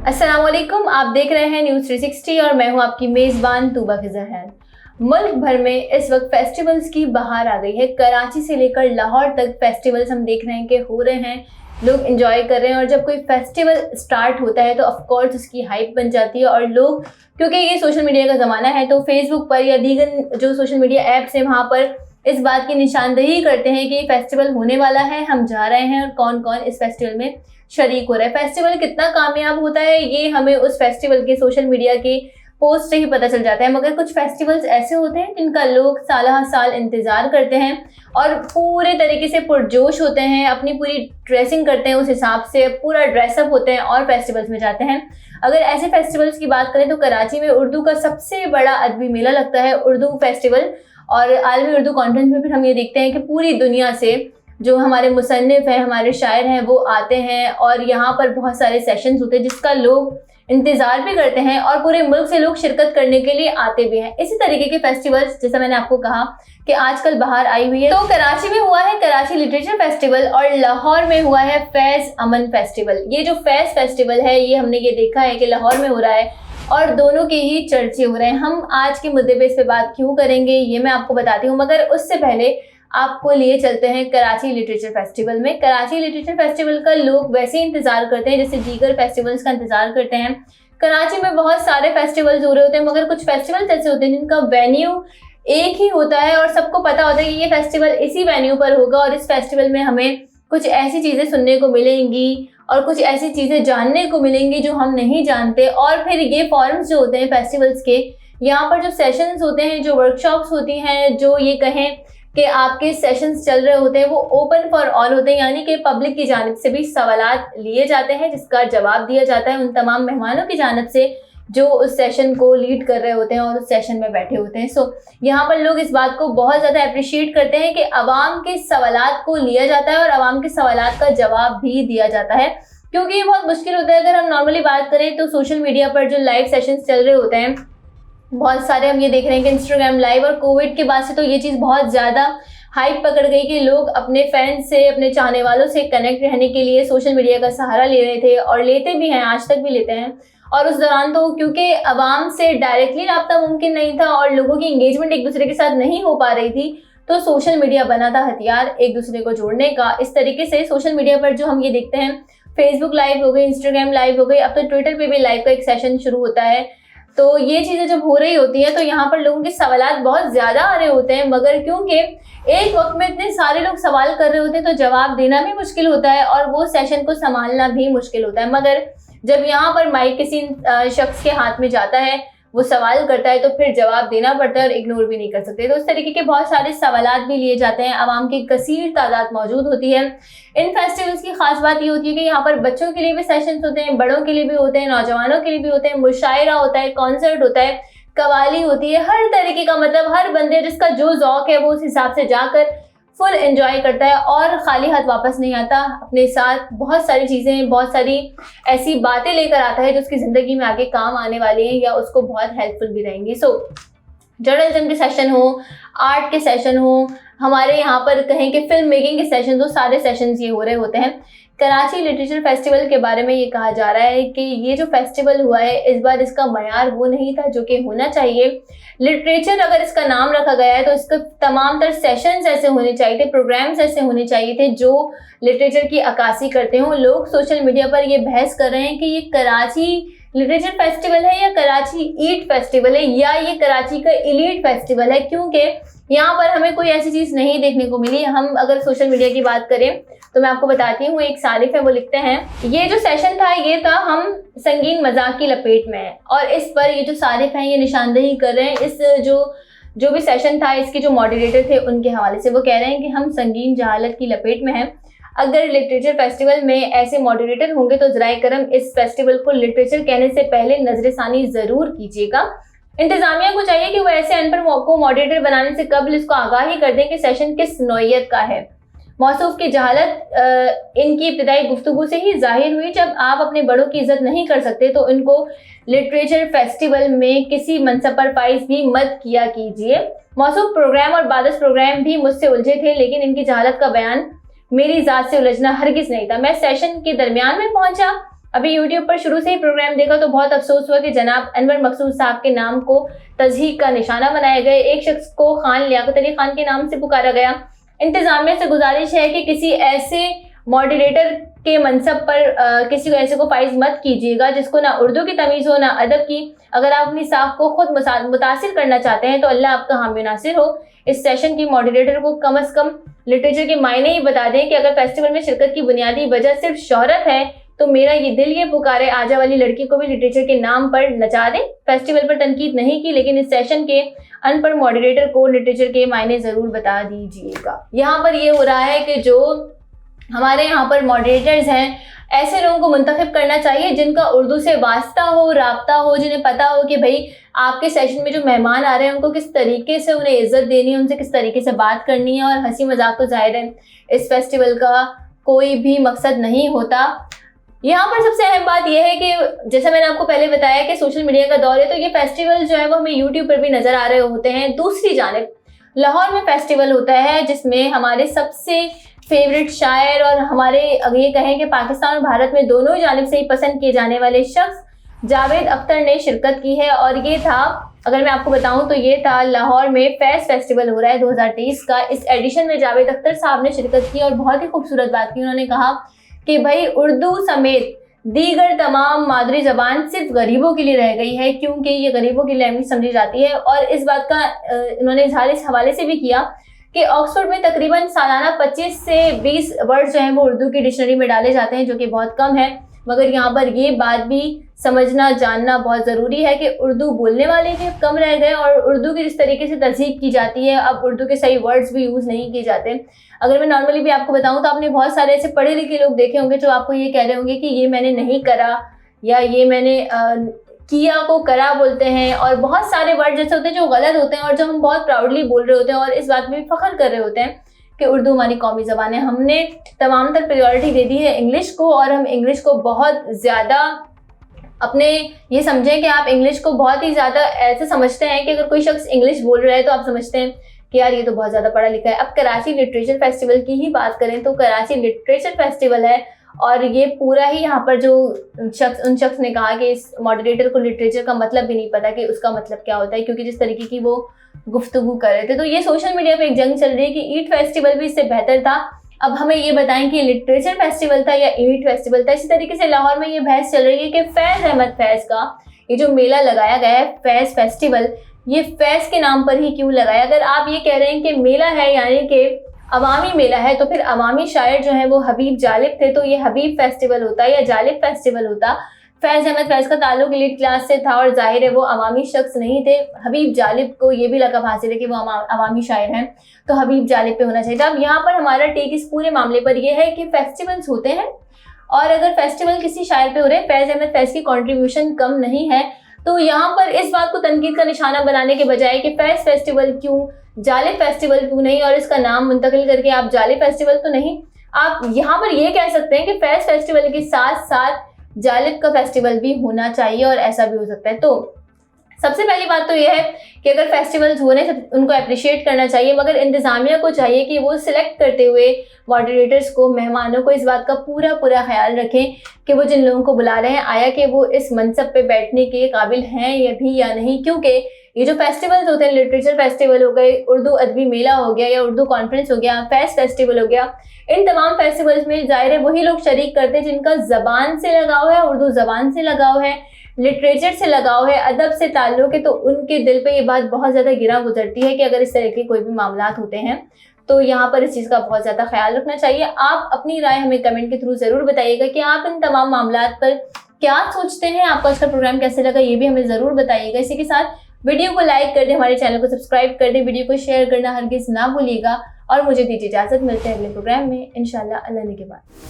अस्सलाम वालेकुम, आप देख रहे हैं न्यूज़ 360 और मैं हूं आपकी मेज़बान तूबा खिज़र है। मुल्क भर में इस वक्त फेस्टिवल्स की बहार आ गई है। कराची से लेकर लाहौर तक फेस्टिवल्स हम देख रहे हैं कि हो रहे हैं, लोग एंजॉय कर रहे हैं। और जब कोई फेस्टिवल स्टार्ट होता है तो ऑफ कोर्स उसकी हाइप बन जाती है और लोग, क्योंकि ये सोशल मीडिया का ज़माना है, तो फेसबुक पर या दीगर जो सोशल मीडिया ऐप्स हैं वहाँ पर इस बात की निशानदेही करते हैं कि ये फेस्टिवल होने वाला है, हम जा रहे हैं और कौन कौन इस फेस्टिवल में शरीक हो रहा है। फेस्टिवल कितना कामयाब होता है ये हमें उस फेस्टिवल के सोशल मीडिया के पोस्ट से ही पता चल जाता है। मगर कुछ फेस्टिवल्स ऐसे होते हैं जिनका लोग साल हर साल इंतज़ार करते हैं और पूरे तरीके से पुरजोश होते हैं, अपनी पूरी ड्रेसिंग करते हैं, उस हिसाब से पूरा ड्रेसअप होते हैं और फेस्टिवल्स में जाते हैं। अगर ऐसे फेस्टिवल्स की बात करें तो कराची में उर्दू का सबसे बड़ा अदबी मेला लगता है, उर्दू फेस्टिवल। और आलमी उर्दू कॉन्फ्रेंस में फिर हम ये देखते हैं कि पूरी दुनिया से जो हमारे मुसन्निफ़ हैं, हमारे शायर हैं, वो आते हैं और यहाँ पर बहुत सारे सेशंस होते हैं जिसका लोग इंतज़ार भी करते हैं और पूरे मुल्क से लोग शिरकत करने के लिए आते भी हैं। इसी तरीके के फेस्टिवल्स, जैसा मैंने आपको कहा कि आजकल बाहर आई हुई है, तो कराची में हुआ है कराची लिटरेचर फेस्टिवल और लाहौर में हुआ है फैज़ अमन फेस्टिवल। ये जो फैज़ फेस्टिवल है ये हमने ये देखा है कि लाहौर में हो रहा है और दोनों के ही चर्चे हो रहे हैं। हम आज के मुद्दे पे इस पे बात क्यों करेंगे ये मैं आपको बताती हूँ, मगर उससे पहले आपको लिए चलते हैं कराची लिटरेचर फेस्टिवल में। कराची लिटरेचर फेस्टिवल का लोग वैसे ही इंतज़ार करते हैं जैसे दीगर फेस्टिवल्स का इंतज़ार करते हैं। कराची में बहुत सारे फेस्टिवल्स हो रहे होते हैं, मगर कुछ फेस्टिवल्स ऐसे होते हैं जिनका वेन्यू एक ही होता है और सबको पता होता है कि ये फेस्टिवल इसी वेन्यू पर होगा और इस फेस्टिवल में हमें कुछ ऐसी चीज़ें सुनने को मिलेंगी और कुछ ऐसी चीज़ें जानने को मिलेंगी जो हम नहीं जानते। और फिर ये फॉरम्स जो होते हैं फेस्टिवल्स के, यहाँ पर जो सेशंस होते हैं, जो वर्कशॉप्स होती हैं, जो ये कहें कि आपके सेशंस चल रहे होते हैं, वो ओपन फॉर ऑल होते हैं, यानी कि पब्लिक की जानिब से भी सवालात लिए जाते हैं जिसका जवाब दिया जाता है उन तमाम मेहमानों की जानिब से जो उस सेशन को लीड कर रहे होते हैं और उस सेशन में बैठे होते हैं। सो यहाँ पर लोग इस बात को बहुत ज़्यादा अप्रिशिएट करते हैं कि अवाम के सवालात को लिया जाता है और अवाम के सवालात का जवाब भी दिया जाता है, क्योंकि ये बहुत मुश्किल होता है। अगर हम नॉर्मली बात करें तो सोशल मीडिया पर जो लाइव सेशंस चल रहे होते हैं बहुत सारे, हम ये देख रहे हैं कि इंस्टाग्राम लाइव, और कोविड के बाद से तो ये चीज़ बहुत ज़्यादा हाइप पकड़ गई कि लोग अपने फैंस से, अपने चाहने वालों से कनेक्ट रहने के लिए सोशल मीडिया का सहारा ले रहे थे और लेते भी हैं, आज तक भी लेते हैं। और उस दौरान तो क्योंकि आवाम से डायरेक्टली रब्ता मुमकिन नहीं था और लोगों की इंगेजमेंट एक दूसरे के साथ नहीं हो पा रही थी, तो सोशल मीडिया बना था हथियार एक दूसरे को जोड़ने का। इस तरीके से सोशल मीडिया पर जो हम ये देखते हैं, फेसबुक लाइव हो गई, इंस्टाग्राम लाइव हो गई, अब तो ट्विटर पे भी लाइव का एक सेशन शुरू होता है। तो ये चीज़ें जब हो रही होती हैं तो यहाँ पर लोगों के सवालात बहुत ज़्यादा आ रहे होते हैं, मगर क्योंकि एक वक्त में इतने सारे लोग सवाल कर रहे होते हैं तो जवाब देना भी मुश्किल होता है और वो सेशन को संभालना भी मुश्किल होता है। मगर जब यहाँ पर माइक किसी शख्स के हाथ में जाता है, वो सवाल करता है, तो फिर जवाब देना पड़ता है और इग्नोर भी नहीं कर सकते। तो इस तरीके के बहुत सारे सवालात भी लिए जाते हैं, आवाम की कसीर तादाद मौजूद होती है। इन फेस्टिवल्स की खास बात ये होती है कि यहाँ पर बच्चों के लिए भी सेशंस होते हैं, बड़ों के लिए भी होते हैं, नौजवानों के लिए भी होते हैं, मुशायरा होता है, कॉन्सर्ट होता है, कवाली होती है, हर तरीके का, मतलब हर बंदे जिसका जो ज़ौक है वो उस हिसाब से जाकर फुल एंजॉय करता है और ख़ाली हाथ वापस नहीं आता। अपने साथ बहुत सारी चीज़ें, बहुत सारी ऐसी बातें लेकर आता है जो उसकी ज़िंदगी में आगे काम आने वाली हैं या उसको बहुत हेल्पफुल भी रहेंगी। सो जर्नलिज्म के सेशन हो, आर्ट के सेशन हो, हमारे यहाँ पर कहें कि फिल्म मेकिंग के सेशन हो, सारे सेशंस ये हो रहे होते हैं। कराची लिटरेचर फेस्टिवल के बारे में ये कहा जा रहा है कि ये जो फेस्टिवल हुआ है इस बार इसका मयार वो नहीं था जो कि होना चाहिए। लिटरेचर अगर इसका नाम रखा गया है तो इसका तमाम तर सेशंस ऐसे होने चाहिए थे, प्रोग्राम्स ऐसे होने चाहिए थे जो लिटरेचर की अक्कासी करते हों। लोग सोशल मीडिया पर ये बहस कर रहे हैं कि ये कराची लिटरेचर फेस्टिवल है या कराची ईट फेस्टिवल है या ये कराची का इलीट फेस्टिवल है, क्योंकि यहाँ पर हमें कोई ऐसी चीज़ नहीं देखने को मिली। हम अगर सोशल मीडिया की बात करें तो मैं आपको बताती हूँ, एक सारिफ है वो लिखते हैं, ये जो सेशन था ये था हम संगीन मजाक की लपेट में हैं। और इस पर ये जो सारिफ हैं ये निशानदेही कर रहे हैं, इस जो भी सेशन था इसके जो मॉडरेटर थे उनके हवाले से। वो कह रहे हैं कि हम संगीन जहालत की लपेट में हैं। अगर लिटरेचर फेस्टिवल में ऐसे मॉडरेटर होंगे तो ज़राए करम इस फेस्टिवल को लिटरेचर कहने से पहले नजरसानी ज़रूर कीजिएगा। इंतजामिया को चाहिए कि वो ऐसे अनपढ़ को मॉडरेटर बनाने से कबल इसको आगाही कर दें कि सेशन किस नौइयत का है। मौसूफ की जहालत इनकी इब्तिदाई गुफ्तगू से ही जाहिर हुई। जब आप अपने बड़ों की इज्जत नहीं कर सकते तो इनको लिटरेचर फेस्टिवल में किसी मनसब पर फाइज भी मत किया कीजिए। मौसूफ प्रोग्राम और बादस प्रोग्राम भी मुझसे उलझे थे, लेकिन इनकी जहालत का बयान मेरी ज़ात से उलझना हरगिज़ नहीं था। मैं सेशन के दरमियान में पहुंचा अभी यूट्यूब पर शुरू से ही प्रोग्राम देखा तो बहुत अफसोस हुआ कि जनाब अनवर मकसूद साहब के नाम को तज़हीक का निशाना बनाया गया। एक शख्स को खान लियाकत अली खान के नाम से पुकारा गया। इंतजामिया से गुजारिश है कि किसी ऐसे मॉडरेटर के मनसब पर किसी को ऐसे को फाइज मत कीजिएगा जिसको ना उर्दू की तमीज़ हो ना अदब की। अगर आप अपनी साख को खुद मुतासिर करना चाहते हैं तो अल्लाह आपका हामी नासिर हो। इस सेशन की मॉडरेटर को कम से कम लिटरेचर के मायने ही बता दें कि अगर फेस्टिवल में शिरकत की बुनियादी वजह सिर्फ शोहरत है तो मेरा ये दिल ये पुकारे आजा वाली लड़की को भी लिटरेचर के नाम पर नचा दें। फेस्टिवल पर तनकीद नहीं की, लेकिन इस सेशन के अनपढ़ मॉडरेटर को लिटरेचर के मायने ज़रूर बता दीजिएगा। यहाँ पर ये हो रहा है कि जो हमारे यहाँ पर मॉडरेटर्स हैं, ऐसे लोगों को मुंतखब करना चाहिए जिनका उर्दू से वास्ता हो, राब्ता हो, जिन्हें पता हो कि भाई आपके सेशन में जो मेहमान आ रहे हैं उनको किस तरीके से उन्हें इज्जत देनी है, उनसे किस तरीके से बात करनी है। और हंसी मजाक तो जाहिर है इस फेस्टिवल का कोई भी मकसद नहीं होता। यहाँ पर सबसे अहम बात यह है कि जैसा मैंने आपको पहले बताया कि सोशल मीडिया का दौर है तो ये फेस्टिवल जो है वो हमें यूट्यूब पर भी नज़र आ रहे होते हैं। दूसरी जानिब लाहौर में फेस्टिवल होता है जिसमें हमारे सबसे फेवरेट शायर और हमारे अगर ये कहें कि पाकिस्तान और भारत में दोनों ही जानिब से ही पसंद किए जाने वाले शख्स जावेद अख्तर ने शिरकत की है। और ये था, अगर मैं आपको बताऊं तो ये था लाहौर में फैज़ फेस्टिवल हो रहा है 2023 का। इस एडिशन में जावेद अख्तर साहब ने शिरकत की और बहुत ही खूबसूरत बात की। उन्होंने कहा कि भाई उर्दू समेत दीगर तमाम मादरी ज़बान सिर्फ गरीबों के लिए रह गई है क्योंकि ये गरीबों की लैंग्वेज समझी जाती है। और इस बात का उन्होंने इजहार इस हवाले से भी किया कि ऑक्सफोर्ड में तकरीबन सालाना 25 से 20 वर्ड जो हैं वो उर्दू की डिक्शनरी में डाले जाते हैं, जो कि बहुत कम है। मगर यहाँ पर ये बात भी समझना जानना बहुत ज़रूरी है कि उर्दू बोलने वाले भी कम रह गए और उर्दू की जिस तरीके से तज़हीक की जाती है अब उर्दू के सही वर्ड्स भी यूज़ नहीं किए जाते। अगर मैं नॉर्मली भी आपको बताऊँ तो आपने बहुत सारे ऐसे पढ़े लिखे लोग देखे होंगे जो आपको ये कह रहे होंगे कि ये मैंने नहीं करा या ये मैंने किया को करा बोलते हैं। और बहुत सारे वर्ड जैसे होते हैं जो गलत होते हैं और जो हम बहुत प्राउडली बोल रहे होते हैं और इस बात में भी फ़ख्र कर रहे होते हैं कि उर्दू हमारी कौमी ज़बान है। हमने तमाम तर प्रायोरिटी दे दी है इंग्लिश को और हम इंग्लिश को बहुत ज़्यादा अपने ये समझें कि आप इंग्लिश को बहुत ही ज़्यादा ऐसे समझते हैं कि अगर कोई शख्स इंग्लिश बोल रहा है तो आप समझते हैं कि यार ये तो बहुत ज़्यादा पढ़ा लिखा है। अब कराची लिटरेचर फेस्टिवल की ही बात करें तो कराची लिटरेचर फेस्टिवल है और ये पूरा ही यहाँ पर जो उन शख्स ने कहा कि इस मॉडरेटर को लिटरेचर का मतलब भी नहीं पता कि उसका मतलब क्या होता है, क्योंकि जिस तरीके की वो गुफ्तगू कर रहे थे। तो ये सोशल मीडिया पे एक जंग चल रही है कि ईद फेस्टिवल भी इससे बेहतर था। अब हमें ये बताएं कि लिटरेचर फेस्टिवल था या ईद फेस्टिवल था। इसी तरीके से लाहौर में ये बहस चल रही है कि फैज़ अहमद फैज़ का ये जो मेला लगाया गया है फैज़ फेस्टिवल, ये फैज़ के नाम पर ही क्यों लगाया। अगर आप ये कह रहे हैं कि मेला है यानी कि अवामी मेला है तो फिर अवामी शायर जो है वो हबीब जालिब थे, तो ये हबीब फेस्टिवल होता या जालिब फेस्टिवल होता। फैज़ अहमद फैज़ का ताल्लुक एलीट क्लास से था और जाहिर है वो अवामी शख्स नहीं थे। हबीब जालिब को ये भी लक़ब हासिल है कि वो अवामी शायर हैं, तो हबीब जालिब पे होना चाहिए था। अब यहाँ पर हमारा टेक इस पूरे मामले पर यह है कि फेस्टिवल्स होते हैं और अगर फेस्टिवल किसी शायर पे हो रहे हैं, फैज़ अहमद फैज़ की कॉन्ट्रीब्यूशन कम नहीं है, तो यहाँ पर इस बात को तनकीद का निशाना बनाने के बजाय कि फैज़ फेस्टिवल क्यों, जालिब फेस्टिवल क्यों नहीं और इसका नाम मुंतकिल करके आप जालिब फेस्टिवल तो नहीं, आप यहाँ पर ये कह सकते हैं कि फैज़ फेस्टिवल के साथ साथ जालिब का फेस्टिवल भी होना चाहिए और ऐसा भी हो सकता है। तो सबसे पहली बात तो यह है कि अगर फेस्टिवल्स हो रहे हैं उनको अप्रिशिएट करना चाहिए, मगर इंतज़ामिया को चाहिए कि वो सिलेक्ट करते हुए मॉडरेटर्स को, मेहमानों को इस बात का पूरा ख्याल रखें कि वो जिन लोगों को बुला रहे हैं आया कि वो इस मनसब पे बैठने के काबिल हैं या नहीं। क्योंकि ये जो फेस्टिवल्स होते हैं, लिटरेचर फेस्टिवल हो गए, उर्दू अदबी मेला हो गया या उर्दू कॉन्फ्रेंस हो गया, फैज़ फेस्टिवल हो गया, इन तमाम फेस्टिवल्स में जाहिर है वही लोग शरीक करते हैं जिनका ज़बान से लगाव है, उर्दू ज़बान से लगाव है, लिटरेचर से लगाव है, अदब से ताल्लुक़ है। तो उनके दिल पे ये बात बहुत ज़्यादा गिरा गुजरती है कि अगर इस तरह के कोई भी मामलात होते हैं तो यहाँ पर इस चीज़ का बहुत ज़्यादा ख्याल रखना चाहिए। आप अपनी राय हमें कमेंट के थ्रू ज़रूर बताइएगा कि आप इन तमाम मामलात पर क्या सोचते हैं, आपको आज का प्रोग्राम कैसे लगा ये भी हमें ज़रूर बताइएगा। इसी के साथ वीडियो को लाइक कर दें, हमारे चैनल को सब्सक्राइब कर दें, वीडियो को शेयर करना हरगिज़ ना भूलिएगा और मुझे दीजिए इजाज़त। मिलते हैं अगले प्रोग्राम में इंशाल्लाह अल्लाह ने के बाद।